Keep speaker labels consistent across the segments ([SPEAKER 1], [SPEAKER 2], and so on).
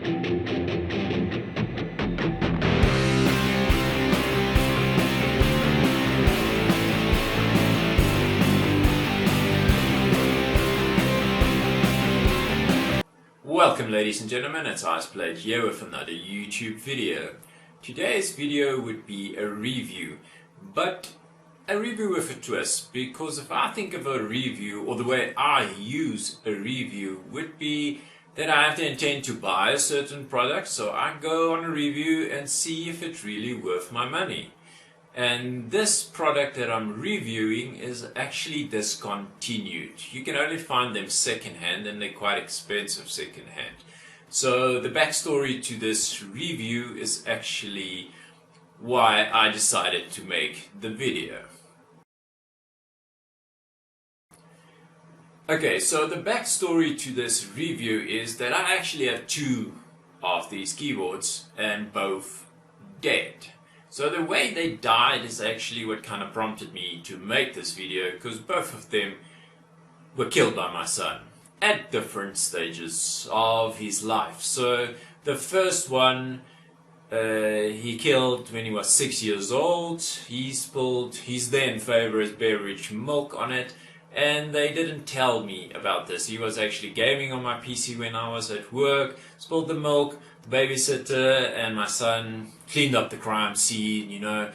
[SPEAKER 1] Welcome ladies and gentlemen, it's Iceblade here with another YouTube video. Today's video would be a review, but a review with a twist, because if I think of a review, or the way I use a review, would be that I have the intent to buy a certain product, so I go on a review and see if it's really worth my money. And this product that I'm reviewing is actually discontinued. You can only find them secondhand, and they're quite expensive secondhand. So the backstory to this review is actually why I decided to make the video. Okay, so the backstory to this review is that I actually have two of these keyboards, and both dead. So the way they died is actually what kind of prompted me to make this video, because both of them were killed by my son at different stages of his life. So the first one he killed when he was 6 years old. He spilled his then favorite beverage, milk, on it, and they didn't tell me about this. He was actually gaming on my PC when I was at work, spilled the milk. The babysitter and my son cleaned up the crime scene, you know,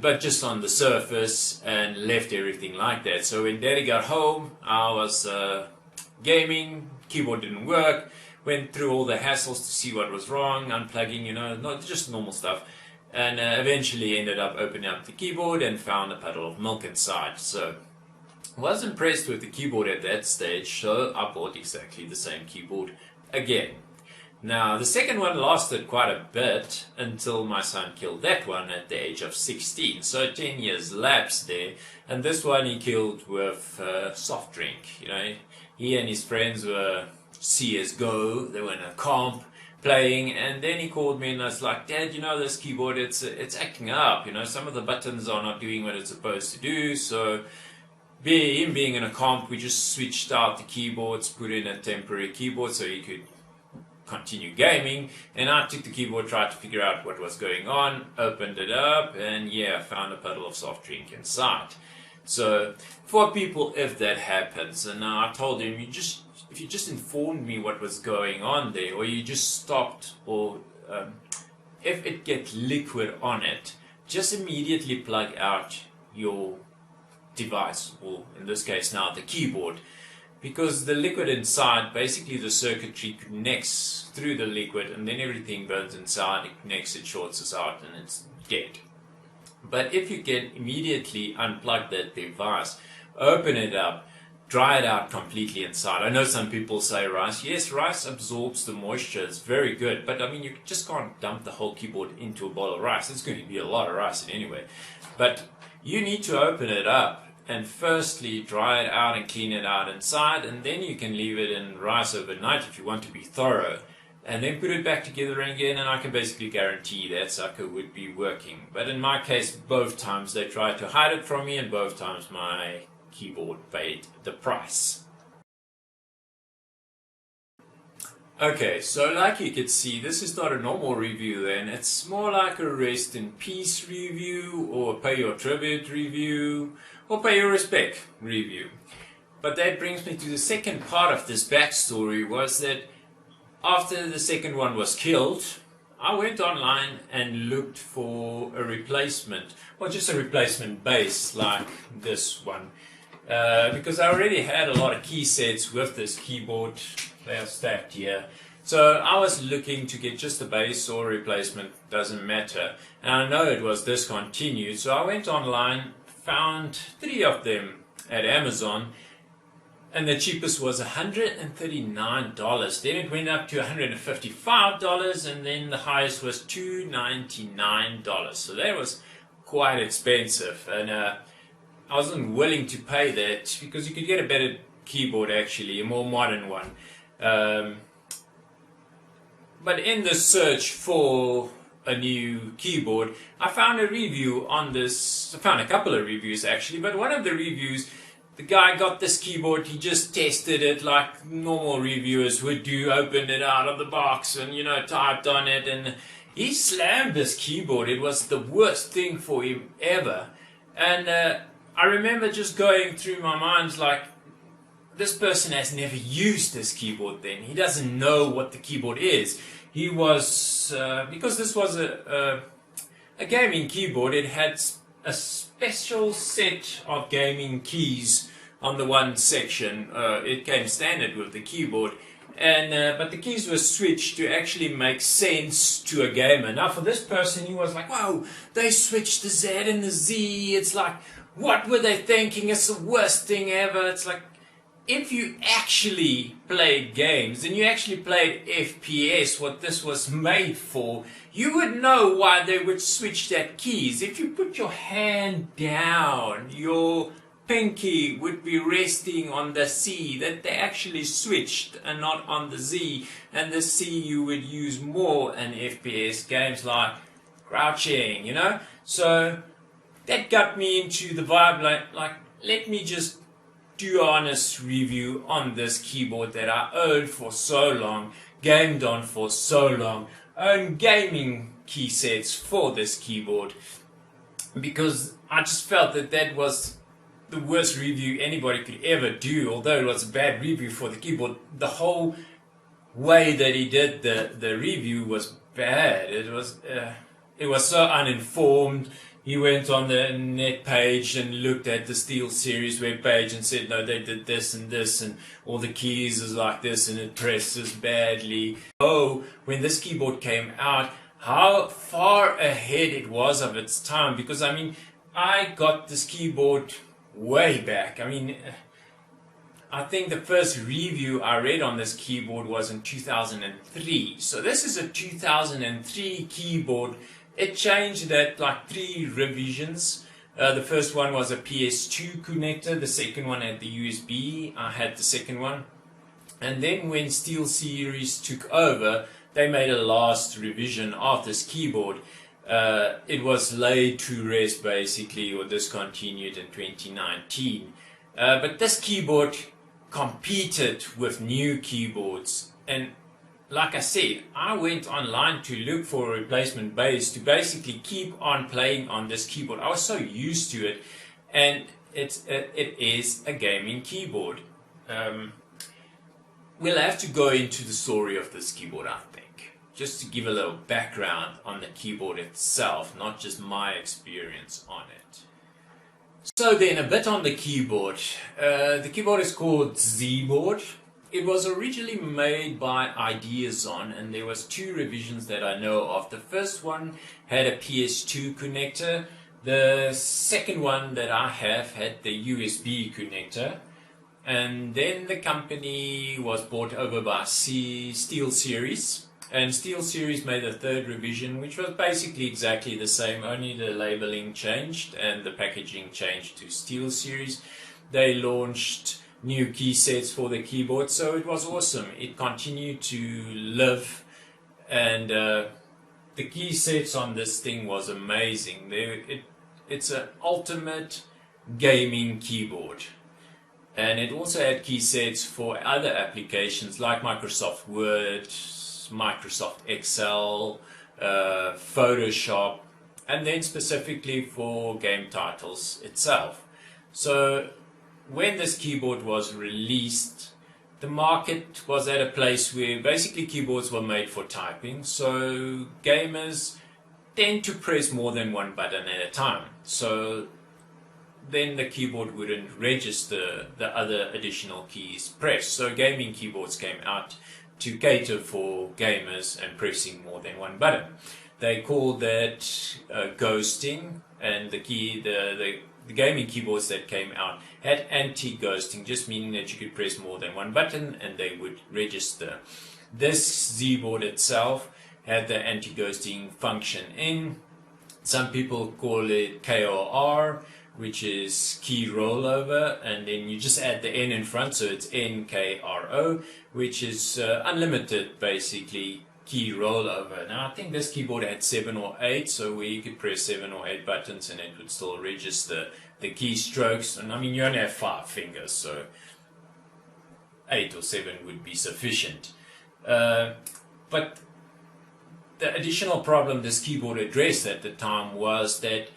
[SPEAKER 1] but just on the surface, and left everything like that. So when Daddy got home, I was gaming, keyboard didn't work, went through all the hassles to see what was wrong, unplugging, you know, not just normal stuff, and eventually ended up opening up the keyboard and found a puddle of milk inside. So I was impressed with the keyboard at that stage, so I bought exactly the same keyboard again. Now, the second one lasted quite a bit until my son killed that one at the age of 16. So 10 years lapsed there. And this one he killed with soft drink. You know, he and his friends were CSGO. They were in a comp playing. And then he called me and I was like, Dad, you know, this keyboard, it's acting up. You know, some of the buttons are not doing what it's supposed to do. So him being in a comp, we just switched out the keyboards, put in a temporary keyboard so he could continue gaming, and I took the keyboard, tried to figure out what was going on, opened it up, and yeah, found a puddle of soft drink inside. So for people, if that happens, and I told him, if you just informed me what was going on there, or you just stopped, or if it gets liquid on it, just immediately plug out your device, or in this case now the keyboard. Because the liquid inside, basically the circuitry connects through the liquid, and then everything burns inside, it connects, it shorts us out, and it's dead. But if you can immediately unplug that device, open it up, dry it out completely inside. I know some people say rice. Yes, rice absorbs the moisture, it's very good, but I mean, you just can't dump the whole keyboard into a bowl of rice. It's going to be a lot of rice anyway. But you need to open it up and firstly dry it out and clean it out inside, and then you can leave it in rice overnight if you want to be thorough, and then put it back together again, and I can basically guarantee that sucker would be working. But in my case, both times they tried to hide it from me, and both times my keyboard paid the price. Okay, so like you could see, this is not a normal review then. It's more like a rest in peace review, or pay your tribute review, or pay your respect review. But that brings me to the second part of this backstory, was that after the second one was killed, I went online and looked for a replacement, or just a replacement base like this one. Because I already had a lot of key sets with this keyboard. They are stacked here. So I was looking to get just a base or a replacement, doesn't matter. And I know it was discontinued, so I went online, found 3 of them at Amazon, and the cheapest was $139. Then it went up to $155, and then the highest was $299. So that was quite expensive, and I wasn't willing to pay that because you could get a better keyboard, actually, a more modern one. But in the search for a new keyboard, I found a review on this. I found a couple of reviews actually, but one of the reviews the guy got this keyboard, he just tested it like normal reviewers would do, opened it out of the box and, you know, typed on it, and he slammed this keyboard. It was the worst thing for him ever. And I remember just going through my mind like, this person has never used this keyboard then. He doesn't know what the keyboard is. He was, because this was a gaming keyboard, it had a special set of gaming keys on the one section. It came standard with the keyboard, and but the keys were switched to actually make sense to a gamer. Now for this person, he was like, wow, they switched the Z and the Z. It's like, what were they thinking? It's the worst thing ever. It's like, if you actually played games and you actually played FPS, what this was made for, you would know why they would switch that keys. If you put your hand down, your pinky would be resting on the C, that they actually switched and not on the Z. And the C you would use more in FPS games like crouching, you know. So that got me into the vibe like let me just do an honest review on this keyboard that I owned for so long, gamed on for so long, own gaming keysets for this keyboard, because I just felt that that was the worst review anybody could ever do. Although it was a bad review for the keyboard, the whole way that he did the review was bad. It was so uninformed. He went on the net page and looked at the SteelSeries web page and said, no, they did this and this, and all the keys is like this, and it presses badly. Oh, when this keyboard came out, how far ahead it was of its time. Because, I mean, I got this keyboard way back. I mean, I think the first review I read on this keyboard was in 2003. So this is a 2003 keyboard. It changed at like 3 revisions. The first one was a PS2 connector. The second one had the USB. I had the second one. And then when SteelSeries took over, they made a last revision of this keyboard. It was laid to rest basically, or discontinued in 2019. But this keyboard competed with new keyboards. And like I said, I went online to look for a replacement base to basically keep on playing on this keyboard. I was so used to it, and it is a gaming keyboard. We'll have to go into the story of this keyboard, I think, just to give a little background on the keyboard itself, not just my experience on it. So then, a bit on the keyboard. The keyboard is called ZBOARD. It was originally made by Ideazon, and there was 2 revisions that I know of. The first one had a PS2 connector. The second one that I have had the USB connector. And then the company was bought over by SteelSeries. And SteelSeries made a 3rd revision, which was basically exactly the same, only the labeling changed and the packaging changed to SteelSeries. They launched new keysets for the keyboard, so it was awesome. It continued to live, and the keysets on this thing was amazing. It's an ultimate gaming keyboard, and it also had keysets for other applications like Microsoft Word, Microsoft Excel, Photoshop, and then specifically for game titles itself. So when this keyboard was released, the market was at a place where basically keyboards were made for typing, so gamers tend to press more than one button at a time. So then the keyboard wouldn't register the other additional keys pressed. So gaming keyboards came out to cater for gamers and pressing more than one button. They called that ghosting, and the gaming keyboards that came out had anti-ghosting, just meaning that you could press more than one button and they would register. This ZBOARD itself had the anti-ghosting function in. Some people call it KOR, which is key rollover, and then you just add the N in front, so it's NKRO, which is unlimited basically key rollover. Now I think this keyboard had 7 or 8, so where you could press 7 or 8 buttons and it would still register the keystrokes. And I mean, you only have 5 fingers, so 8 or 7 would be sufficient. But the additional problem this keyboard addressed at the time was that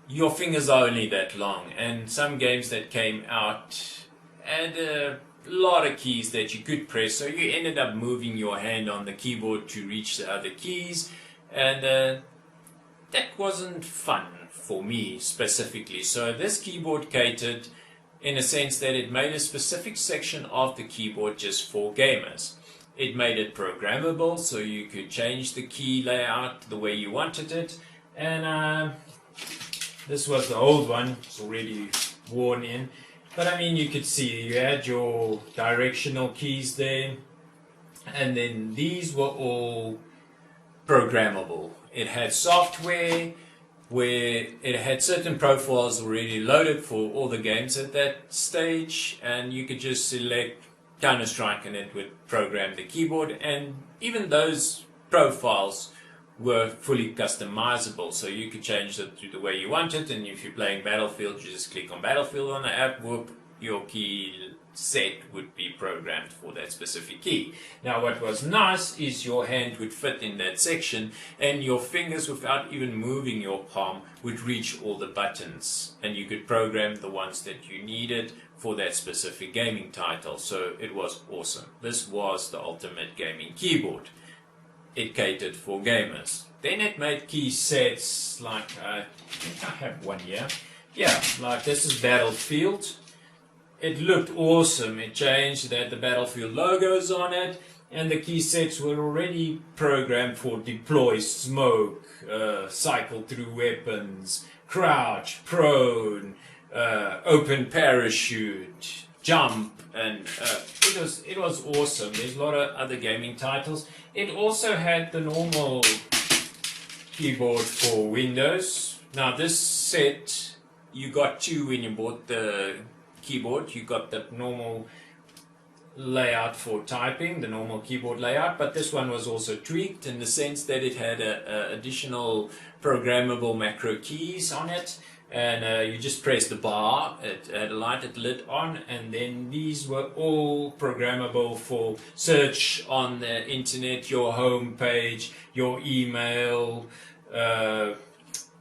[SPEAKER 1] your fingers are only that long, and some games that came out had a lot of keys that you could press, so you ended up moving your hand on the keyboard to reach the other keys, and that wasn't fun for me specifically. So this keyboard catered in a sense that it made a specific section of the keyboard just for gamers. It made it programmable, so you could change the key layout the way you wanted it. And this was the old one, it's already worn in. But I mean, you could see you had your directional keys there, and then these were all programmable. It had software where it had certain profiles already loaded for all the games at that stage, and you could just select Counter-Strike and it would program the keyboard, and even those profiles were fully customizable, so you could change it to the way you want it. And if you're playing Battlefield, you just click on Battlefield on the app, whoop, your key set would be programmed for that specific key. Now what was nice is your hand would fit in that section, and your fingers, without even moving your palm, would reach all the buttons, and you could program the ones that you needed for that specific gaming title. So it was awesome. This was the ultimate gaming keyboard. It catered for gamers. Then it made key sets like, I think I have one here. Yeah, like this is Battlefield. It looked awesome. It changed that the Battlefield logos on it, and the key sets were already programmed for deploy, smoke, cycle through weapons, crouch, prone, open parachute, jump, and it was awesome. There's a lot of other gaming titles. It also had the normal keyboard for Windows. Now this set, you got 2 when you bought the keyboard. You got the normal layout for typing, the normal keyboard layout, but this one was also tweaked in the sense that it had additional programmable macro keys on it, and you just press the bar, it had a lighted lit on, and then these were all programmable for search on the internet, your home page, your email,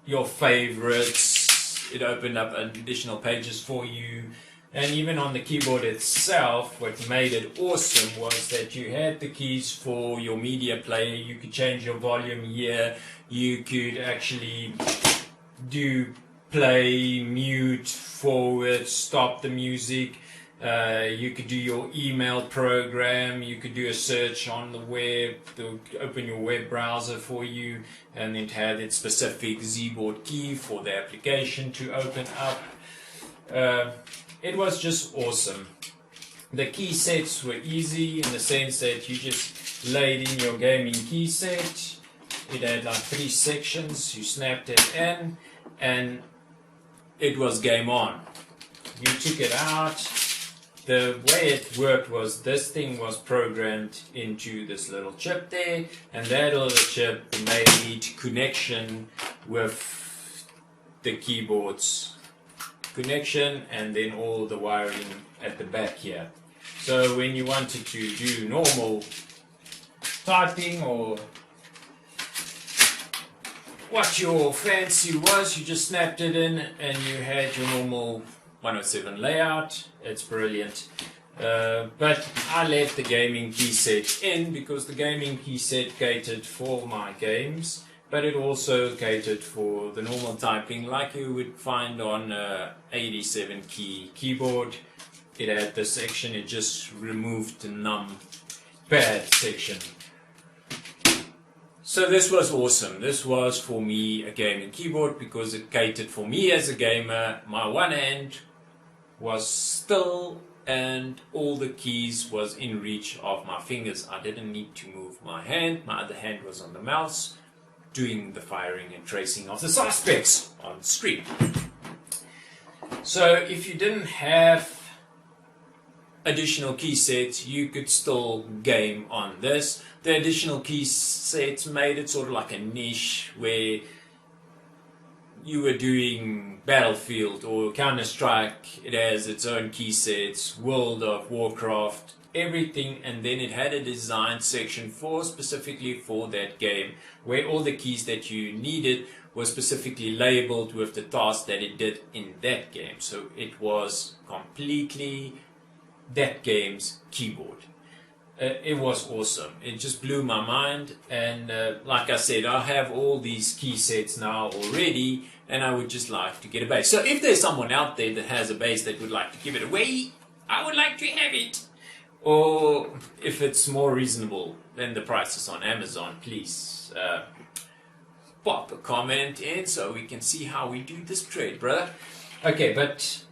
[SPEAKER 1] your favorites. It opened up additional pages for you. And even on the keyboard itself, what made it awesome was that you had the keys for your media player. You could change your volume here. You could actually do play, mute, forward, stop the music. You could do your email program. You could do a search on the web, to open your web browser for you, and it had its specific ZBOARD key for the application to open up. It was just awesome. The key sets were easy in the sense that you just laid in your gaming key set. It had like 3 sections. You snapped it in, and it was game on. You took it out. The way it worked was this thing was programmed into this little chip there, and that little chip made connection with the keyboard's connection, and then all the wiring at the back here. So when you wanted to do normal typing or what your fancy was, you just snapped it in and you had your normal 107 layout. It's brilliant. But I left the gaming key set in because the gaming key set catered for my games, but it also catered for the normal typing like you would find on 87 key keyboard. It had this section, it just removed the numpad section. So this was awesome. This was for me a gaming keyboard because it catered for me as a gamer. My one hand was still and all the keys was in reach of my fingers. I didn't need to move my hand. My other hand was on the mouse, doing the firing and tracing of the suspects on the screen. So if you didn't have additional key sets, you could still game on this. The additional key sets made it sort of like a niche where you were doing Battlefield or Counter-Strike. It has its own key sets, World of Warcraft, everything, and then it had a design section specifically for that game, where all the keys that you needed were specifically labeled with the task that it did in that game. So it was completely that game's keyboard. It was awesome. It just blew my mind, and like I said, I have all these key sets now already, and I would just like to get a base. So if there's someone out there that has a base that would like to give it away, I would like to have it. Or if it's more reasonable than the prices on Amazon, please pop a comment in so we can see how we do this trade, brother. Okay, but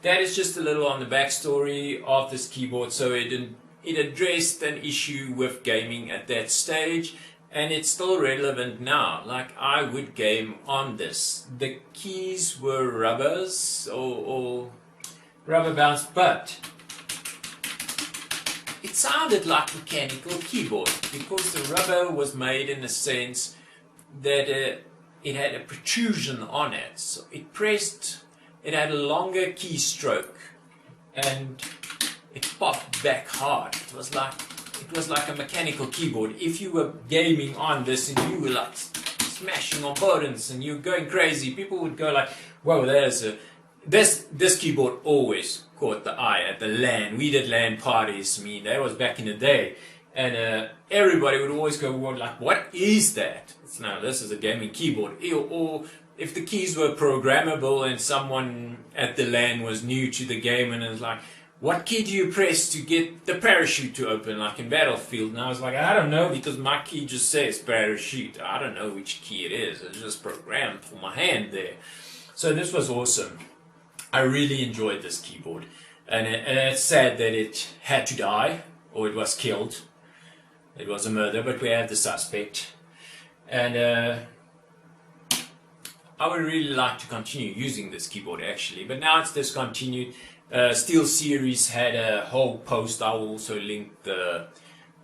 [SPEAKER 1] that is just a little on the backstory of this keyboard. So it addressed an issue with gaming at that stage, and it's still relevant now. Like, I would game on this. The keys were rubbers or rubber bounce, but it sounded like mechanical keyboard because the rubber was made in a sense that it had a protrusion on it. So it had a longer keystroke, and it popped back hard. It was like a mechanical keyboard. If you were gaming on this and you were like smashing on buttons and you're going crazy, people would go like, "Whoa, this keyboard always caught the eye at the LAN. We did LAN parties. I mean, that was back in the day, and everybody would always go, "Well, like, what is that?" Now, this is a gaming keyboard. Or if the keys were programmable and someone at the LAN was new to the game and it was like, "What key do you press to get the parachute to open?" Like in Battlefield. And I was like, "I don't know, because my key just says parachute. I don't know which key it is. It's just programmed for my hand there." So this was awesome. I really enjoyed this keyboard. And it's sad that it had to die, or it was killed. It was a murder, but we have the suspect. And I would really like to continue using this keyboard actually, but now it's discontinued. Steel Series had a whole post. I will also link the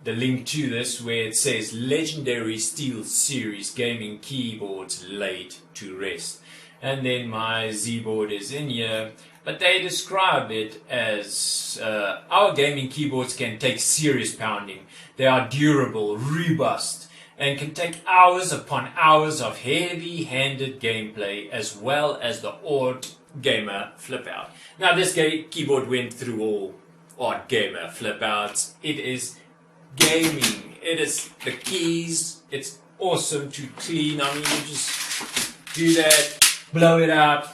[SPEAKER 1] link to this, where it says legendary Steel Series gaming keyboards laid to rest. And then my ZBOARD is in here, but they describe it as our gaming keyboards can take serious pounding. They are durable, robust, and can take hours upon hours of heavy-handed gameplay, as well as the odd gamer flip-out. Now, this keyboard went through all odd gamer flip-outs. It is gaming. It is the keys. It's awesome to clean. I mean, you just do that, blow it out,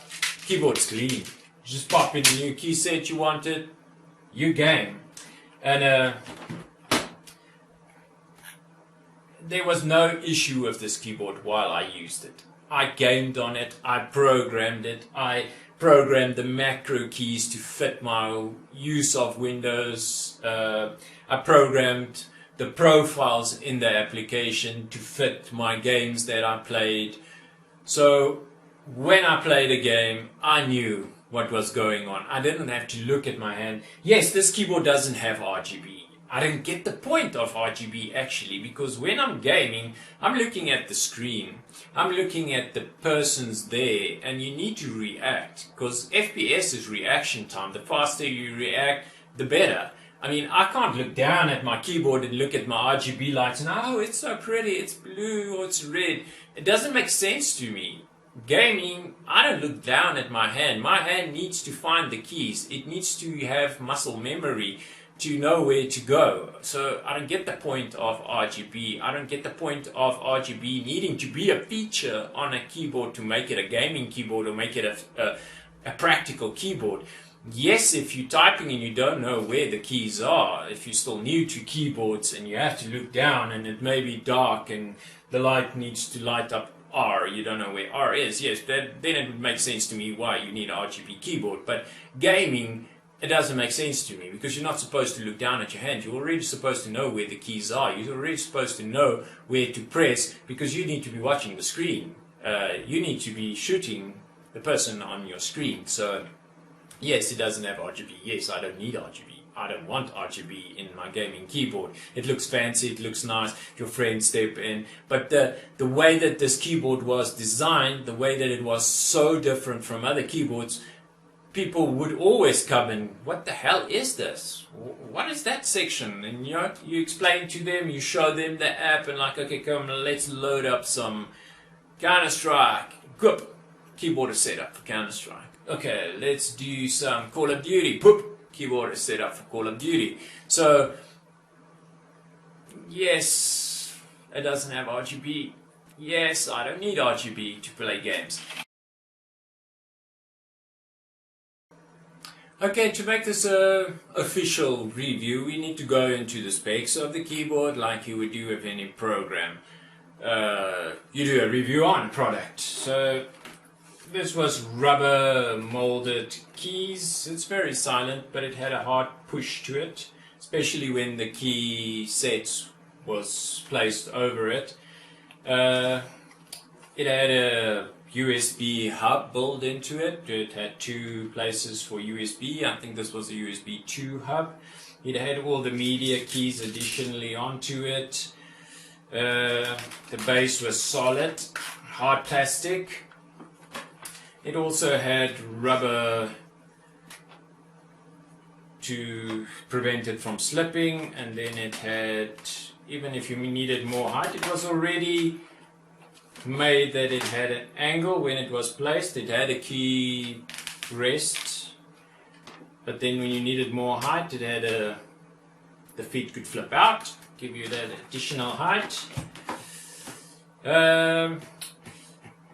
[SPEAKER 1] keyboard's clean. Just pop in a new key set you wanted, you game. And there was no issue with this keyboard while I used it. I gamed on it, I programmed it, I programmed the macro keys to fit my use of Windows. I programmed the profiles in the application to fit my games that I played. So when I played a game, I knew what was going on. I didn't have to look at my hand. Yes, this keyboard doesn't have RGB. I don't get the point of RGB actually, because when I'm gaming, I'm looking at the screen. I'm looking at the persons there, and you need to react, because FPS is reaction time. The faster you react, the better. I mean, I can't look down at my keyboard and look at my RGB lights and, "Oh, it's so pretty, it's blue or it's red." It doesn't make sense to me. Gaming, I don't look down at my hand. My hand needs to find the keys. It needs to have muscle memory to know where to go. So I don't get the point of RGB. I don't get the point of RGB needing to be a feature on a keyboard to make it a gaming keyboard or make it a practical keyboard. Yes, if you're typing and you don't know where the keys are, if you're still new to keyboards and you have to look down and it may be dark and the light needs to light up R, you don't know where R is, yes, then it would make sense to me why you need an RGB keyboard. But gaming, it doesn't make sense to me, because you're not supposed to look down at your hand. You're already supposed to know where the keys are. You're already supposed to know where to press, because you need to be watching the screen. You need to be shooting the person on your screen. So yes, it doesn't have RGB. Yes, I don't need RGB. I don't want RGB in my gaming keyboard. It looks fancy, it looks nice, your friends step in. But the way that this keyboard was designed, the way that it was so different from other keyboards, people would always come and, what the hell is this? What is that section? And you know, you explain to them, you show them the app, and like, okay, come, let's load up some Counter-Strike. Good. Keyboard is set up for Counter-Strike. Okay, let's do some Call of Duty. Poop. Keyboard is set up for Call of Duty. So, yes, it doesn't have RGB. Yes, I don't need RGB to play games. Okay, to make this a official review, we need to go into the specs of the keyboard like you would do with any program. You do a review on product. So this was rubber molded keys. It's very silent, but it had a hard push to it, especially when the key sets was placed over it. It had a USB hub built into it. It had 2 places for USB. I think this was a USB 2 hub. It had all the media keys additionally onto it. The base was solid, hard plastic. It also had rubber to prevent it from slipping, and then it had, even if you needed more height, it was already made that it had an angle when it was placed. It had a key rest, but then when you needed more height, it had the feet could flip out, give you that additional height.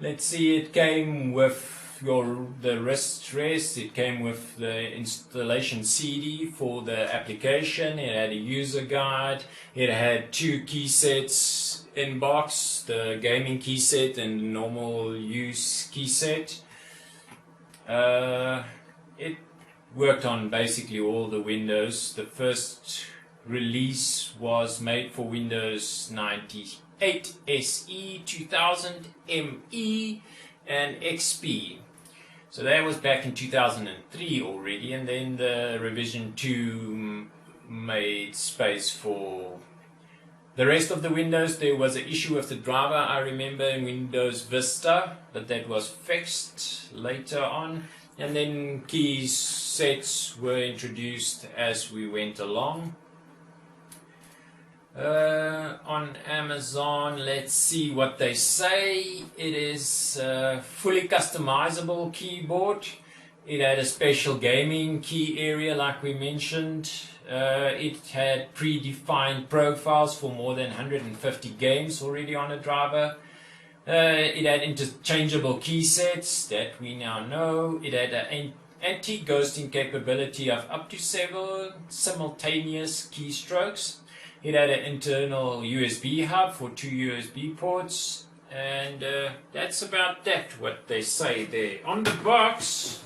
[SPEAKER 1] Let's see, it came with the wrist rest. It came with the installation CD for the application. It had a user guide. It had 2 key sets in box, the gaming key set and the normal use key set. It worked on basically all the Windows. The first release was made for Windows 98 SE, 2000 ME and XP. So that was back in 2003 already, and then the revision 2 made space for the rest of the Windows. There was an issue with the driver, I remember, in Windows Vista, but that was fixed later on. And then key sets were introduced as we went along. On Amazon, let's see what they say. It is a fully customizable keyboard. It had a special gaming key area like we mentioned. It had predefined profiles for more than 150 games already on the driver. It had interchangeable key sets that we now know. It had an anti-ghosting capability of up to 7 simultaneous keystrokes. It had an internal USB hub for 2 USB ports, and that's about that, what they say there. On the box,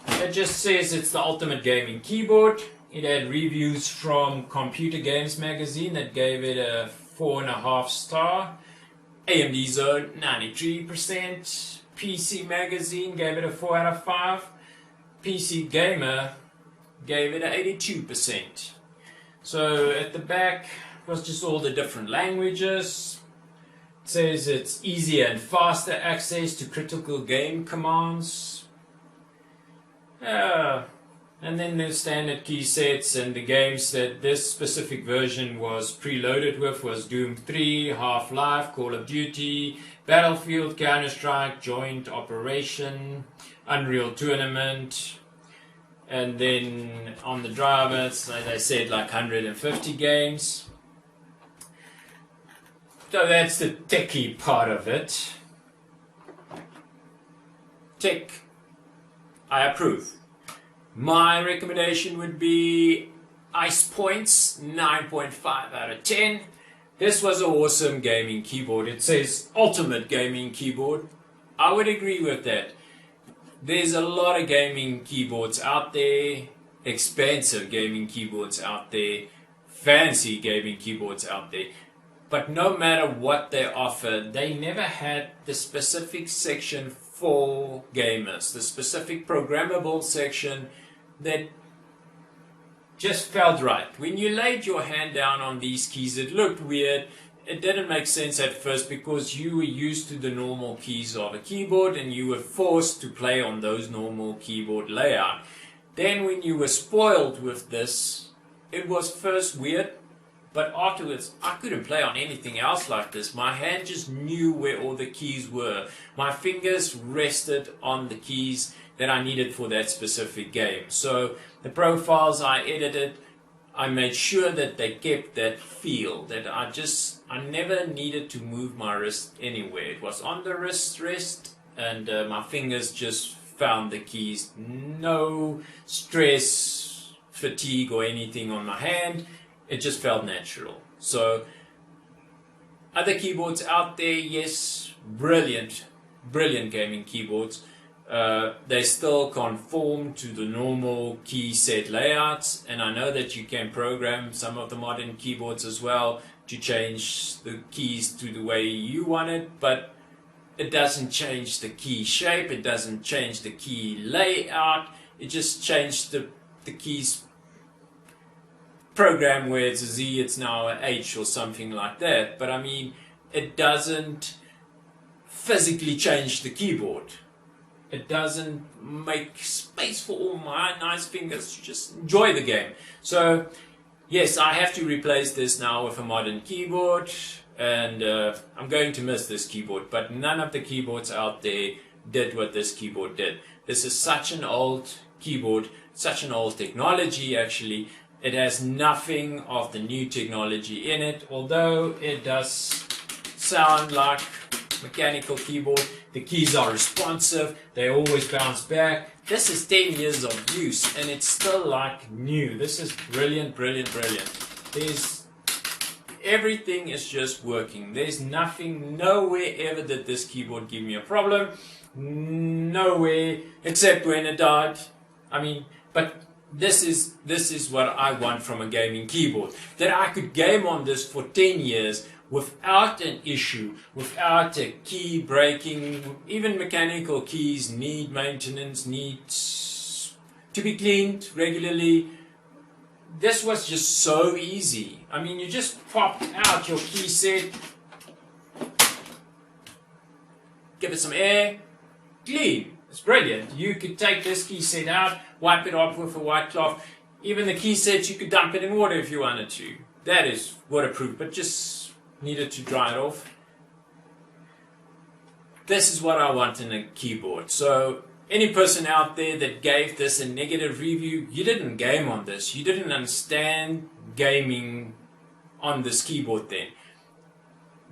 [SPEAKER 1] it just says it's the ultimate gaming keyboard. It had reviews from Computer Games magazine that gave it a 4.5 star. AMD Zone 93%. PC Magazine gave it a 4 out of 5. PC Gamer gave it an 82%. So at the back was just all the different languages. It says it's easier and faster access to critical game commands. And then the standard key sets, and the games that this specific version was preloaded with was Doom 3, Half-Life, Call of Duty, Battlefield, Counter-Strike, Joint Operation, Unreal Tournament. And then on the drivers, like I said, like 150 games. So that's the techie part of it. Tech, I approve. My recommendation would be Ice Points, 9.5 out of 10. This was an awesome gaming keyboard. It says ultimate gaming keyboard. I would agree with that. There's a lot of gaming keyboards out there, expensive gaming keyboards out there, fancy gaming keyboards out there. But no matter what they offer, they never had the specific section for gamers, the specific programmable section that just felt right. When you laid your hand down on these keys, it looked weird. It didn't make sense at first because you were used to the normal keys of a keyboard and you were forced to play on those normal keyboard layout. Then when you were spoiled with this, it was first weird, but afterwards I couldn't play on anything else like this. My hand just knew where all the keys were. My fingers rested on the keys that I needed for that specific game. So the profiles I edited, I made sure that they kept that feel, that I never needed to move my wrist anywhere. It was on the wrist rest, and my fingers just found the keys. No stress, fatigue or anything on my hand. It just felt natural. So other keyboards out there, yes, brilliant gaming keyboards. They still conform to the normal key set layouts, and I know that you can program some of the modern keyboards as well to change the keys to the way you want it, but it doesn't change the key shape, it doesn't change the key layout, it just changed the keys program where it's a Z, it's now a H or something like that. But I mean, it doesn't physically change the keyboard. It doesn't make space for all my nice fingers to just enjoy the game. So yes, I have to replace this now with a modern keyboard, and I'm going to miss this keyboard, but none of the keyboards out there did what this keyboard did. This is such an old keyboard, such an old technology actually. It has nothing of the new technology in it, although it does sound like mechanical keyboard. The keys are responsive, they always bounce back. This is 10 years of use and it's still like new. This is brilliant. Everything is just working. There's nothing, nowhere ever did this keyboard give me a problem. Nowhere, except when it died. I mean, but this is what I want from a gaming keyboard. That I could game on this for 10 years without an issue, without a key breaking. Even mechanical keys need maintenance, need to be cleaned regularly. This was just so easy. I mean, you just pop out your key set, give it some air, clean. It's brilliant. You could take this key set out, wipe it off with a white cloth. Even the key sets, you could dump it in water if you wanted to. That is waterproof, but just needed to dry it off. This is what I want in a keyboard. So any person out there that gave this a negative review, you didn't game on this. You didn't understand gaming on this keyboard then.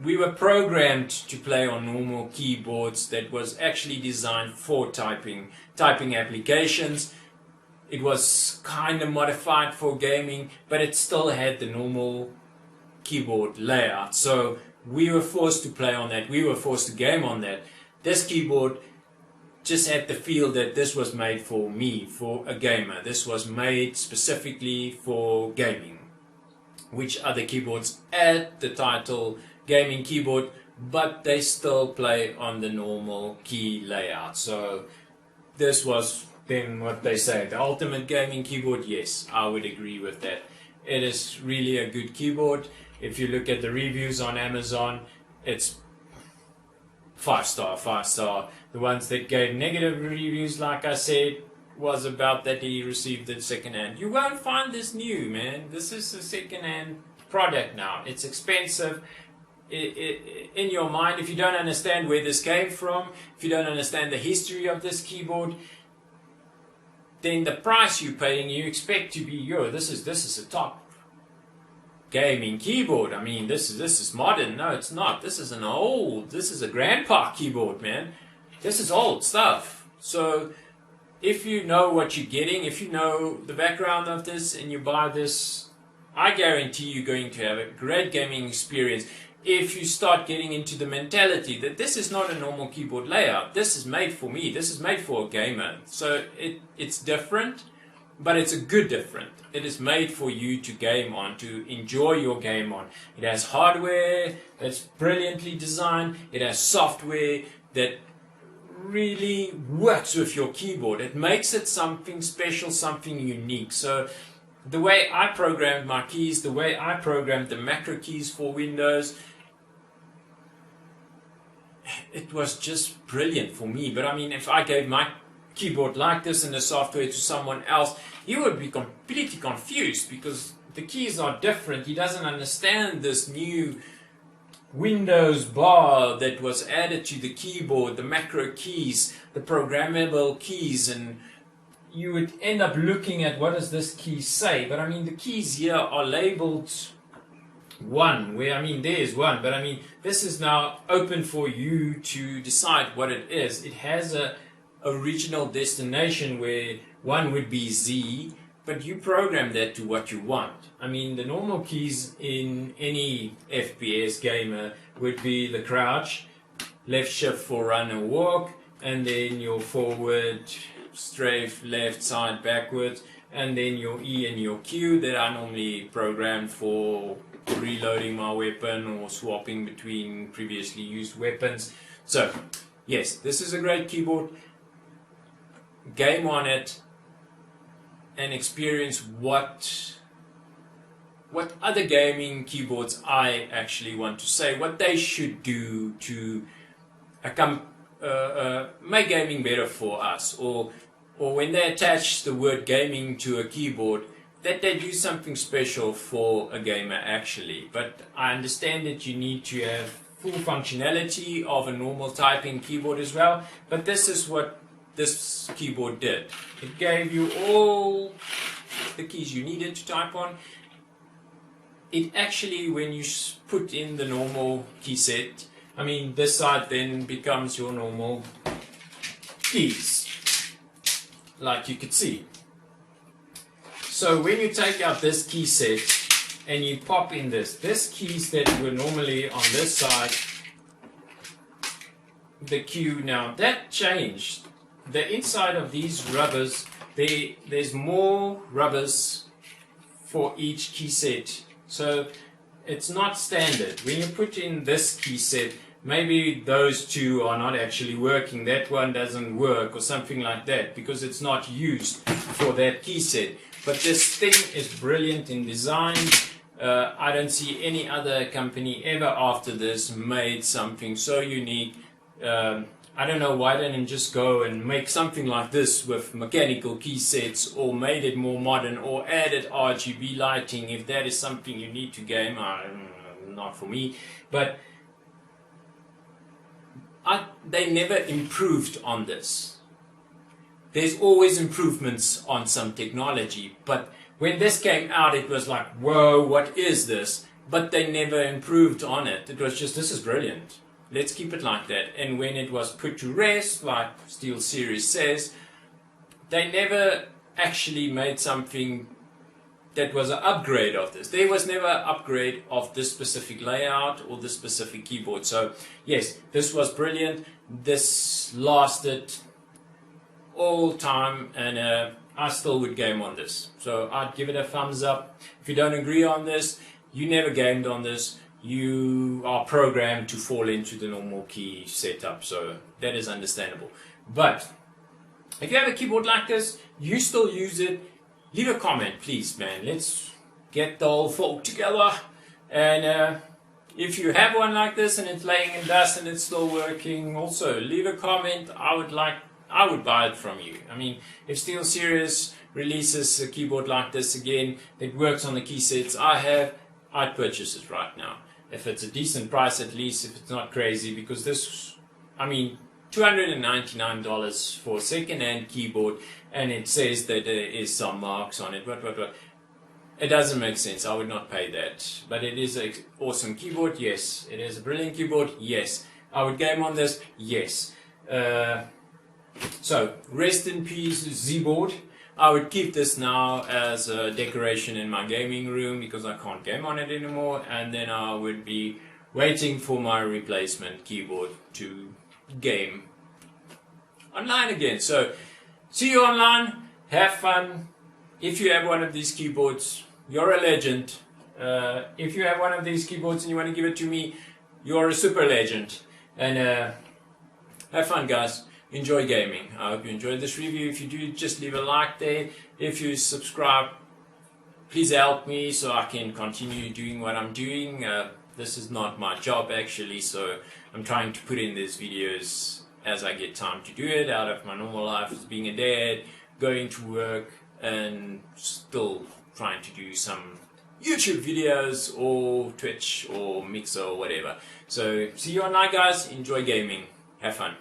[SPEAKER 1] We were programmed to play on normal keyboards that was actually designed for typing applications. It was kind of modified for gaming, but it still had the normal keyboard layout. So we were forced to play on that. We were forced to game on that. This keyboard just had the feel that this was made for me, for a gamer. This was made specifically for gaming, which other keyboards add the title gaming keyboard, but they still play on the normal key layout. So this was then what they say, the ultimate gaming keyboard. Yes, I would agree with that. It is really a good keyboard. If you look at the reviews on Amazon, it's 5-star. The ones that gave negative reviews, like I said, was about that he received it secondhand. You won't find this new, man. This is a secondhand product now. It's expensive. In your mind, if you don't understand where this came from, if you don't understand the history of this keyboard, then the price you're paying, you expect to be, this is a top gaming keyboard. I mean, this is modern. No, it's not. This is this is a grandpa keyboard, man. This is old stuff. So if you know what you're getting, if you know the background of this and you buy this, I guarantee you're going to have a great gaming experience. If you start getting into the mentality that this is not a normal keyboard layout, this is made for me, this is made for a gamer. So it's different, but it's a good different. It is made for you to game on, to enjoy your game on. It has hardware that's brilliantly designed. It has software that really works with your keyboard. It makes it something special, something unique. So the way I programmed my keys, the way I programmed the macro keys for Windows, it was just brilliant for me. But I mean, if I gave my keyboard like this in the software to someone else, he would be completely confused because the keys are different. He doesn't understand this new Windows bar that was added to the keyboard, the macro keys, the programmable keys, and you would end up looking at what does this key say. But I mean, the keys here are labeled 1, where I mean there's 1, but I mean this is now open for you to decide what it is. It has a original destination where 1 would be Z, but you program that to what you want. I mean, the normal keys in any FPS gamer would be the crouch, left shift for run and walk, and then your forward, strafe, left, side, backwards, and then your E and your Q that are normally programmed for reloading my weapon or swapping between previously used weapons. So, yes, this is a great keyboard. Game on it and experience what other gaming keyboards I actually want to say, what they should do to make gaming better for us, or when they attach the word gaming to a keyboard, that they do something special for a gamer actually. But I understand that you need to have full functionality of a normal typing keyboard as well, but this is what this keyboard did. It gave you all the keys you needed to type on. It actually, when you put in the normal key set, I mean this side then becomes your normal keys, like you could see. So when you take out this key set and you pop in this keys that were normally on this side, the Q, now that changed. The inside of these rubbers, there's more rubbers for each key set. So it's not standard. When you put in this key set, maybe those two are not actually working. That one doesn't work or something like that because it's not used for that key set. But this thing is brilliant in design. I don't see any other company ever after this made something so unique. I don't know why they didn't just go and make something like this with mechanical key sets, or made it more modern, or added RGB lighting if that is something you need to game. Not for me. But they never improved on this. There's always improvements on some technology, but when this came out it was like, whoa, what is this? But they never improved on it. It was just, this is brilliant. Let's keep it like that. And when it was put to rest, like SteelSeries says, they never actually made something that was an upgrade of this. There was never an upgrade of this specific layout or this specific keyboard. So yes, this was brilliant. This lasted all time, and I still would game on this. So I'd give it a thumbs up. If you don't agree on this, you never gamed on this, you are programmed to fall into the normal key setup, so that is understandable. But if you have a keyboard like this, you still use it, leave a comment, please, man. Let's get the whole folk together. And if you have one like this and it's laying in dust and it's still working, also leave a comment. I would buy it from you. I mean, if SteelSeries releases a keyboard like this again that works on the key sets I have, I'd purchase it right now. If it's a decent price, at least, if it's not crazy, because this, I mean, $299 for a second-hand keyboard, and it says that there is some marks on it. What? It doesn't make sense. I would not pay that. But it is an awesome keyboard, yes. It is a brilliant keyboard, yes. I would game on this, yes. So, rest in peace, ZBOARD. I would keep this now as a decoration in my gaming room because I can't game on it anymore, and then I would be waiting for my replacement keyboard to game online again. So, see you online, have fun. If you have one of these keyboards, you're a legend. If you have one of these keyboards and you want to give it to me, you're a super legend. And have fun, guys. Enjoy gaming. I hope you enjoyed this review. If you do, just leave a like there. If you subscribe, please help me so I can continue doing what I'm doing. This is not my job actually, so I'm trying to put in these videos as I get time to do it out of my normal life as being a dad, going to work, and still trying to do some YouTube videos or Twitch or Mixer or whatever. So see you online, guys. Enjoy gaming. Have fun.